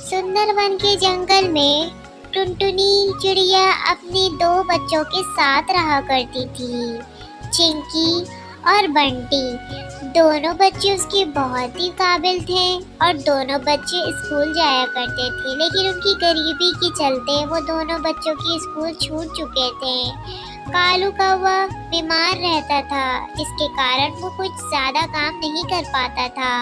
सुंदरवन के जंगल में टुनटुनी चिड़िया अपने दो बच्चों के साथ रहा करती थी, चिंकी और बंटी। दोनों बच्चे उसके बहुत ही काबिल थे और दोनों बच्चे स्कूल जाया करते थे, लेकिन उनकी गरीबी के चलते वो दोनों बच्चों की स्कूल छूट चुके थे। कालू कौवा बीमार रहता था, जिसके कारण वो कुछ ज़्यादा काम नहीं कर पाता था।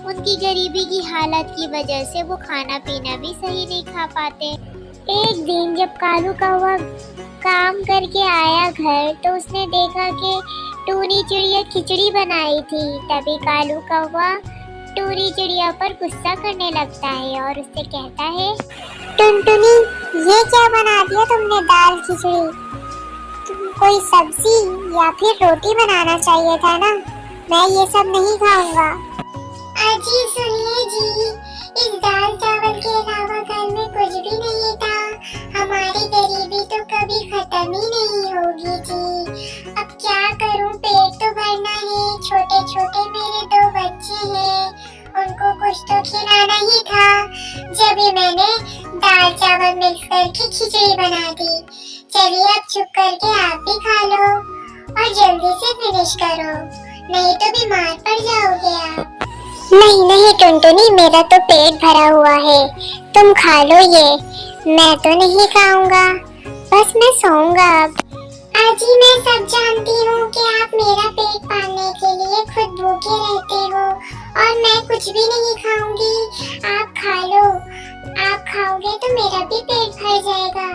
उनकी गरीबी की हालत की वजह से वो खाना पीना भी सही नहीं खा पाते। एक दिन जब कालू कौवा काम करके आया घर, तो उसने देखा कि टूनी चिड़िया खिचड़ी बनाई थी। तभी कालू कौवा टूनी चिड़िया पर गुस्सा करने लगता है और उससे कहता है, टुनटुनी, ये क्या बना दिया तुमने? दाल खिचड़ी? तुम कोई सब्जी या फिर रोटी बनाना चाहिए था ना। मैं ये सब नहीं खाऊंगा। अजी सुनिए जी, इस दाल चावल के अलावा घर में कुछ भी नहीं था। हमारी गरीबी तो कभी खत्म ही नहीं होगी जी। अब क्या करूं, पेट तो भरना है। छोटे छोटे मेरे दो बच्चे हैं, उनको कुछ तो खिलाना ही था। जब ही मैंने दाल चावल मिक्स करके खिचड़ी बना दी। चलिए अब चुप करके आप भी खा लो और जल्दी से फिनिश करो, नहीं तो बीमार पड़ जाओगे आप। नहीं नहीं टुनटुनी, मेरा तो पेट भरा हुआ है, तुम खा लो ये। मैं तो नहीं खाऊंगा, बस मैं सोऊंगा अब। अजी मैं सब जानती हूँ कि आप मेरा पेट पालने के लिए खुद भूखे रहते हो और मैं कुछ भी नहीं खाऊंगी। आप खा लो, आप खाओगे तो मेरा भी पेट भर जाएगा।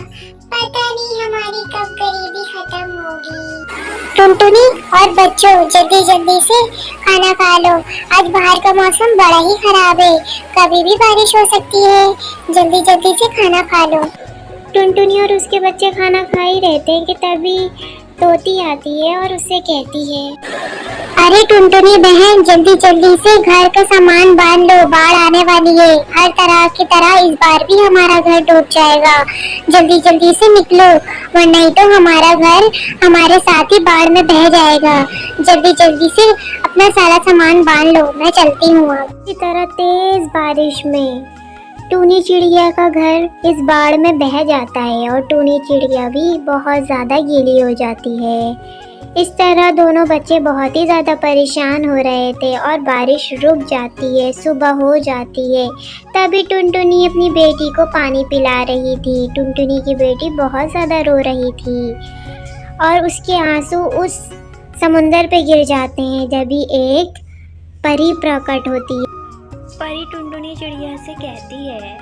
पता नहीं हमारी कब गरीबी खत्म होगी। टुनटुनी और बच्चों, जल्दी जल्दी से खाना खा लो। आज बाहर का मौसम बड़ा ही खराब है, कभी भी बारिश हो सकती है। जल्दी जल्दी से खाना खा लो। टुनटुनी और उसके बच्चे खाना खा ही रहते हैं कि तभी तोती आती है और उससे कहती है, अरे टुनटुनी बहन, जल्दी जल्दी से घर का सामान बांध लो, बाढ़ आने वाली है। हर तरह की तरह इस बार भी हमारा घर डूब जाएगा। जल्दी जल्दी से निकलो, वरना नहीं तो हमारा घर हमारे साथ ही बाढ़ में बह जाएगा। जल्दी जल्दी से अपना सारा सामान बांध लो, मैं चलती हूँ। अब इसी तरह तेज बारिश में टूनी चिड़िया का घर इस बाढ़ में बह जाता है और टूनी चिड़िया भी बहुत ज़्यादा गीली हो जाती है। इस तरह दोनों बच्चे बहुत ही ज़्यादा परेशान हो रहे थे और बारिश रुक जाती है, सुबह हो जाती है। तभी टुनटुनी अपनी बेटी को पानी पिला रही थी। टुनटुनी की बेटी बहुत ज़्यादा रो रही थी और उसके आंसू उस समुंदर पे गिर जाते हैं। जभी एक परी प्रकट होती है। परी टुनटुनी चिड़िया से कहती है,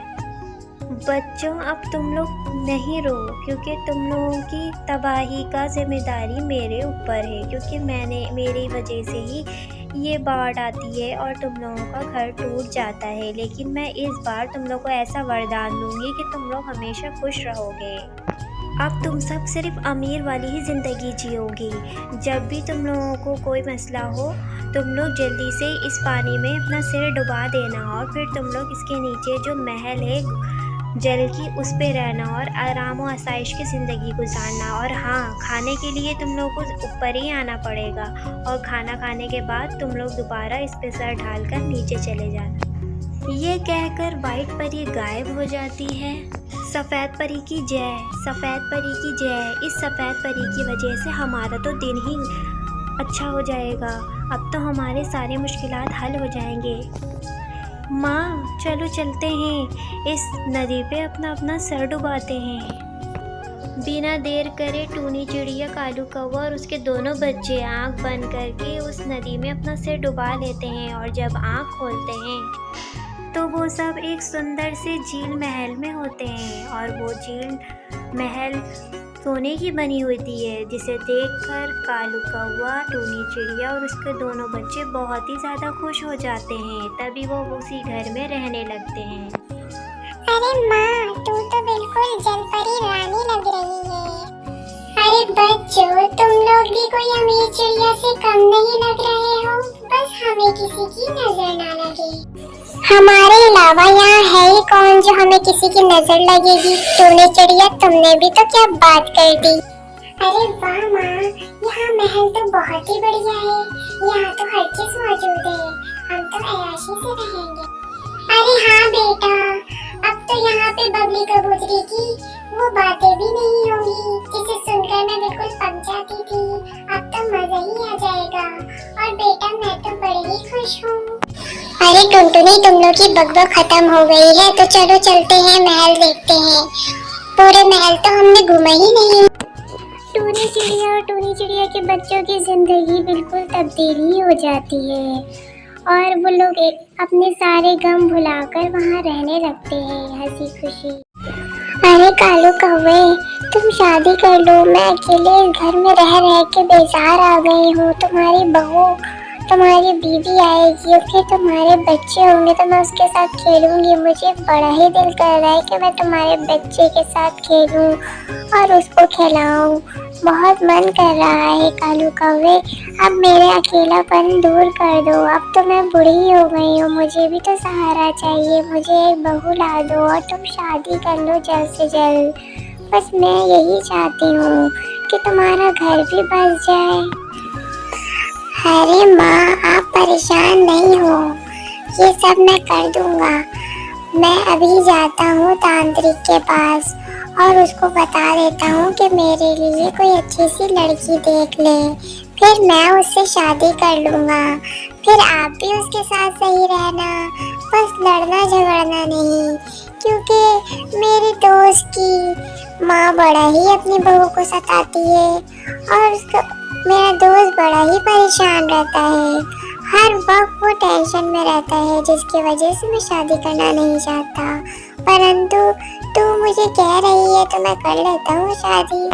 बच्चों अब तुम लोग नहीं रो, क्योंकि तुम लोगों की तबाही का जिम्मेदारी मेरे ऊपर है, क्योंकि मेरी वजह से ही ये बाढ़ आती है और तुम लोगों का घर टूट जाता है। लेकिन मैं इस बार तुम लोग को ऐसा वरदान दूंगी कि तुम लोग हमेशा खुश रहोगे। अब तुम सब सिर्फ अमीर वाली ही ज़िंदगी जियोगी। जब भी तुम लोगों को कोई मसला हो, तुम लोग जल्दी से इस पानी में अपना सिर डुबा देना और फिर तुम लोग इसके नीचे जो महल है जल की, उस पे रहना और आराम और आसाइश की ज़िंदगी गुजारना। और हाँ, खाने के लिए तुम लोग को ऊपर ही आना पड़ेगा और खाना खाने के बाद तुम लोग दोबारा इस पे सर ढालकर नीचे चले जाना। ये कहकर वाइट परी गायब हो जाती है। सफ़ेद परी की जय, सफ़ेद परी की जय। इस सफ़ेद परी की वजह से हमारा तो दिन ही अच्छा हो जाएगा। अब तो हमारे सारे मुश्किलात हल हो जाएंगे। माँ चलो चलते हैं, इस नदी पे अपना अपना सर डुबाते हैं। बिना देर करे टूनी चिड़िया, कालू कौवा और उसके दोनों बच्चे आँख बंद करके उस नदी में अपना सिर डुबा लेते हैं और जब आँख खोलते हैं तो वो सब एक सुंदर से झील महल में होते हैं और वो झील महल सोने की बनी होती है, जिसे देखकर कालू कौवा, टूनी चिड़िया और उसके दोनों बच्चे बहुत ही ज़्यादा खुश हो जाते हैं। तभी वो उसी घर में रहने लगते हैं। अरे माँ, तू तो बिल्कुल जलपरी रानी लग रही है। अरे बच्चों, तुम लोग भी कोई अमीर चिड़िया से कम नहीं लग रहे हो। बस हमें किसी की नजर ना लगे। हमारे अलावा यहाँ है ही कौन जो हमें किसी की नजर लगेगी? टूनी चिड़िया, तुमने भी तो क्या बात कर दी। अरे वाह माँ, यहाँ महल तो बहुत ही बढ़िया है। यहाँ तो हर चीज मौजूद है। हम तो ऐयाशी से रहेंगे। अरे हाँ बेटा, अब टुनटुनी कबूतरी की वो बातें भी नहीं होंगी जिसे सुनकर मैं बिल्कुल पक जाती थी। अब तो मजा ही आ जाएगा और बेटा मैं तो बड़ी ही खुश हूँ। अरे टुनटुनी, तुम लोग की बकबक खत्म हो गई है तो चलो चलते हैं, महल देखते हैं। पूरे महल तो हमने घूमा ही नहीं। टूनी चिड़िया और टूनी चिड़िया के बच्चों की जिंदगी बिल्कुल तब्दीली हो जाती है और वो लोग अपने सारे गम भुलाकर वहाँ रहने लगते हैं हंसी खुशी। अरे कालू कौवे, तुम शादी कर लो। मैं अकेले इस घर में रह के बेजार आ गई हूँ। तुम्हारी बहू, तुम्हारी बीवी आएगी और फिर तुम्हारे बच्चे होंगे तो मैं उसके साथ खेलूंगी। मुझे बड़ा ही दिल कर रहा है कि मैं तुम्हारे बच्चे के साथ खेलूं और उसको खिलाऊं। बहुत मन कर रहा है कालू कौवे, अब मेरे अकेलापन दूर कर दो। अब तो मैं बूढ़ी हो गई हूँ, मुझे भी तो सहारा चाहिए। मुझे एक बहू ला दो और तुम शादी कर लो जल्द से जल्द। बस मैं यही चाहती हूँ कि तुम्हारा घर भी बस जाए। अरे माँ, आप परेशान नहीं हो, ये सब मैं कर दूंगा। मैं अभी जाता हूँ तांत्रिक के पास और उसको बता देता हूँ कि मेरे लिए कोई अच्छी सी लड़की देख ले, फिर मैं उससे शादी कर लूँगा। फिर आप भी उसके साथ सही रहना, बस लड़ना झगड़ना नहीं, क्योंकि मेरे दोस्त की माँ बड़ा ही अपनी बहू को सताती है और उसको मेरा दोस्त बड़ा ही परेशान रहता है। हर वक्त वो टेंशन में रहता है जिसकी वजह से मैं शादी करना नहीं चाहता, परंतु तू मुझे कह रही है तो मैं कर लेता हूँ शादी।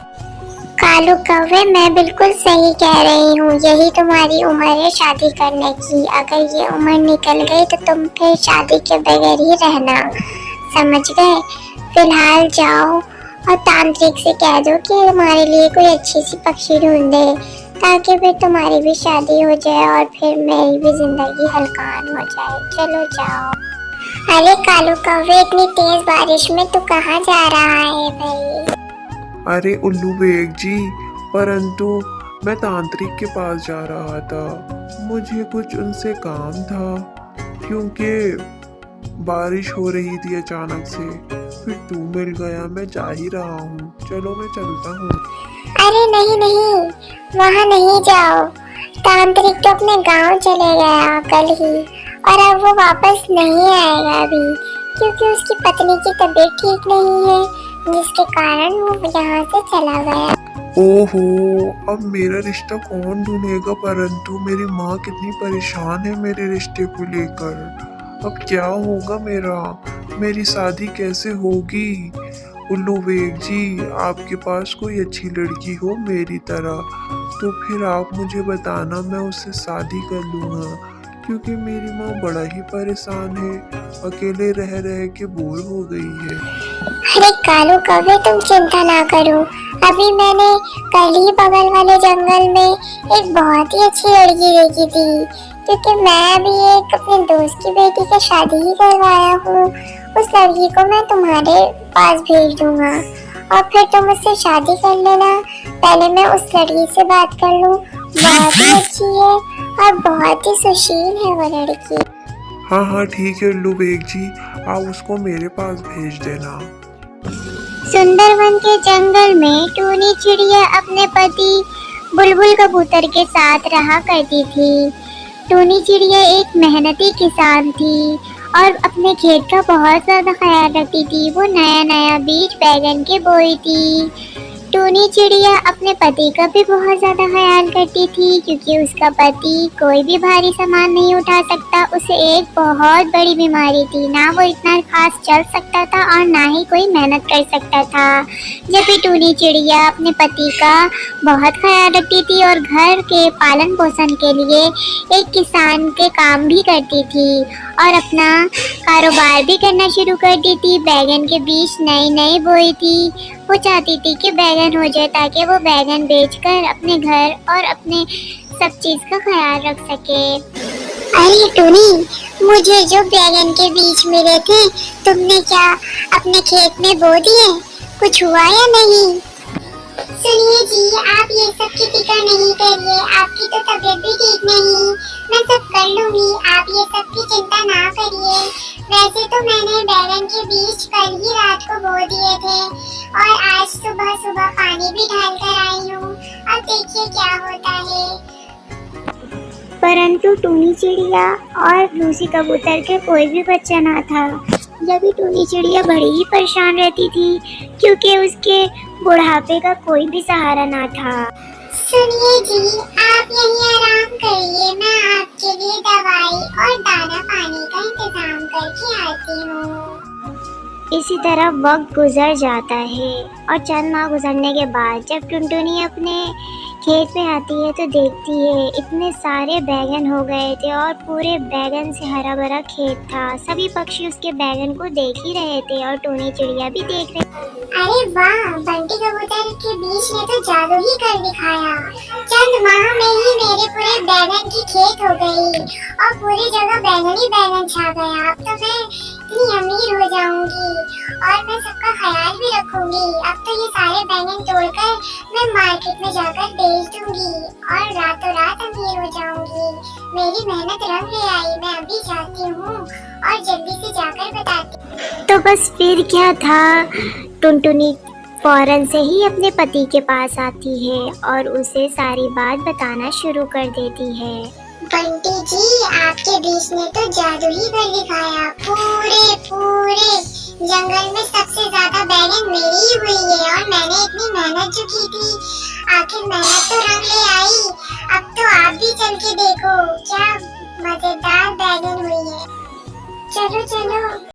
कालू कौवे, मैं बिल्कुल सही कह रही हूँ, यही तुम्हारी उम्र है शादी करने की। अगर ये उम्र निकल गई तो तुम फिर शादी के बगैर ही रहना, समझ गए? फिलहाल जाओ और तांत्रिक से कह दो कि हमारे लिए कोई अच्छी सी पक्षी ढूंढे, ताकि फिर तुम्हारी भी शादी हो जाए और फिर मेरी भी जिंदगी हल्कान हो जाए। चलो जाओ। अरे कालू कौवे, इतनी तेज बारिश में तू कहाँ जा रहा है भाई? अरे उल्लू बेग जी, परंतु मैं तांत्रिक के पास जा रहा था। मुझे कुछ उनसे काम था, क्योंकि बारिश हो रही थी अचानक से, फिर तू मिल गया। मैं जा ही रहा हूँ, चलो मैं चलता हूँ। अरे नहीं नहीं, वहाँ नहीं जाओ। तांत्रिक तो अपने गांव चले गया कल ही और अब वो वापस नहीं आएगा अभी, क्योंकि उसकी पत्नी की तबीयत ठीक नहीं है, जिसके कारण वो यहाँ से चला गया। ओहो, अब मेरा रिश्ता कौन ढूंढेगा? परंतु मेरी माँ कितनी परेशान है मेरे रिश्ते को लेकर। अब क्या होगा मेरा? मेरी शादी कैसे होगी? उल्लू बेग जी, आपके पास कोई अच्छी लड़की हो मेरी तरह तो फिर आप मुझे बताना, मैं उससे शादी कर लूँगा, क्योंकि मेरी माँ बड़ा ही परेशान है, अकेले रह के बोर हो गई है। अरे कालू कौवे, तुम चिंता ना करो। अभी मैंने कल ही बगल वाले जंगल में एक बहुत ही अच्छी लड़की देखी थी, क्योंकि मैं भी एक अपने दोस्त की बेटी की शादी ही करवाया हूँ। उस लड़की को मैं तुम्हारे पास भेज दूंगा और फिर तुम उससे शादी कर लेना। पहले मैं उस लड़की से बात कर लूँ, बहुत ही अच्छी है और बहुत ही सुशील है वो लड़की। हाँ हाँ ठीक है उल्लू बेग जी, आप उसको मेरे पास भेज देना। सुंदरवन के जंगल में टूनी चिड़िया अपने पति बुलबुल कबूतर के साथ रहा करती थी। टूनी चिड़िया एक मेहनती किसान थी और अपने खेत का बहुत ज़्यादा ख्याल रखती थी। वो नया नया बीज बैगन के बोई थी। टूनी चिड़िया अपने पति का भी बहुत ज़्यादा ख्याल करती थी, क्योंकि उसका पति कोई भी भारी सामान नहीं उठा सकता। उसे एक बहुत बड़ी बीमारी थी, ना वो इतना खास चल सकता था और ना ही कोई मेहनत कर सकता था। जब भी टूनी चिड़िया अपने पति का बहुत ख्याल रखती थी और घर के पालन पोषण के लिए एक किसान के काम भी करती थी और अपना कारोबार भी करना शुरू कर दी थी। बैगन के बीज नए बोई थी। वो चाहती थी कि बैगन हो जाए ताकि वो बैगन बेचकर अपने घर और अपने सब चीज़ का ख्याल रख सके। अरे टूनी, मुझे जो बैगन के बीज मिले थे तुमने क्या अपने खेत में बो दिए? कुछ हुआ या नहीं? सुनिए जी, आप ये सब की फिक्र नहीं करिए, आपकी तो तबीयत भी ठीक नहीं, मैं सब कर लूंगी, आप ये सब की चिंता ना करिए। वैसे तो मैंने बैगन के बीज कल ही रात को बो दिए थे और आज सुबह सुबह पानी भी डाल कर आई हूँ। अब देखिए क्या होता है। परंतु टूनी चिड़िया और लूसी कबूतर के कोई भी बच्चा ना था। जब भी टूनी चिड़िया बड़ी ही परेशान रहती थी क्योंकि उसके बुढ़ापे का कोई भी सहारा ना था। सुनिए जी, आप यहीं आराम करिए, मैं आपके लिए दवाई और दाना पानी का इंतजाम करके आती हूँ। इसी तरह वक्त गुजर जाता है और चंद माह गुजरने के बाद जब टुनटुनी अपने खेत में आती है तो देखती है इतने सारे बैगन हो गए थे और पूरे बैगन से हरा भरा खेत था। सभी पक्षी उसके बैगन को देख ही रहे थे और टूनी चिड़िया भी देख रही। अरे वाह, बंटी कबूतर के बीच ने तो जादू ही कर दिखाया। चंद माह में ही मेरे पूरे बैगन की खेत हो गई और पूरी जगह बैगन ही बैगन छा गया। अब तो मैं इतनी अमीर हो जाऊंगी और मैं सबका ख्याल भी रखूंगी। अब तो ये सारे बैगन तोड़कर मैं मार्केट में जाकर बेच दूंगी और रातों रात अमीर हो जाऊंगी। मेरी मेहनत रंग ले आई। मैं अभी जाती हूँ और जल्दी से जाकर बताती हूँ। तो बस फिर क्या था, टुनटुनी फौरन से ही अपने पति के पास आती है और उसे सारी बात बताना शुरू कर देती है। बंटी जी, आपके बीच ने तो जादू ही कर दिखाया। पूरे जंगल में सबसे ज्यादा बैगन मेरी ही हुई है और मैंने इतनी मेहनत जो की थी, आखिर मेहनत तो रंग ले आई। अब तो आप भी चल के देखो क्या मजेदार बैगन हुई है। चलो चलो।